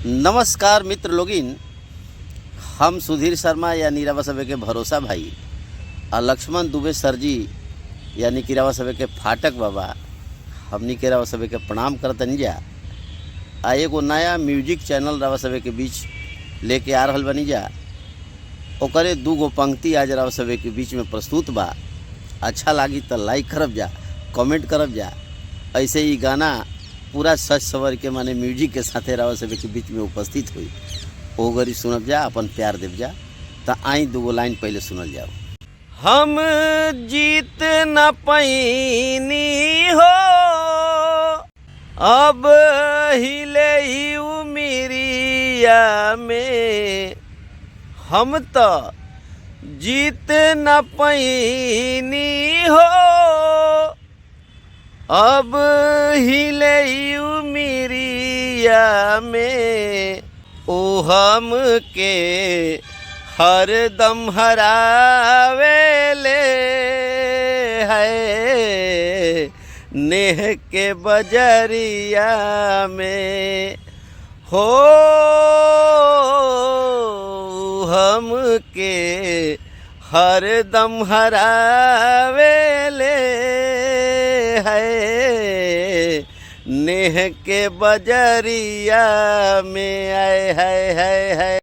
नमस्कार मित्र लोगिन, हम सुधीर शर्मा यानी रावा सभे के भरोसा भाई और लक्ष्मण दुबे सर जी यानी कि रावा सभे के फाटक बाबा हमनी के रावा सभे के प्रणाम करतनी जा। आ एगो नया म्यूजिक चैनल रावा सभे के बीच लेके आ रहल बनी जा। ओकरे दूगो पंक्ति आज रावा सभे के बीच में प्रस्तुत बा। अच्छा लागी तो लाइक करब जा, कमेंट करब जा। ऐसे ही गाना पूरा सच सवर के माने म्यूजिक के साथे रावा सभे के बीच में उपस्थित हुई। ओ गरी सुनब जा, अपन प्यार देव जा। तो आई दूगो लाइन पहले सुनल जाओ। हम जीत न पैनी हो, अब हिले ही उमिरिया में। हम तो जीत न पैनी हो, अब हिले ही उमिरिया में। ओ हम के हर दम हरावेले है नेह के बजरिया में। हो हम के हर दम हरावेले है नेह के बजरिया में। आए है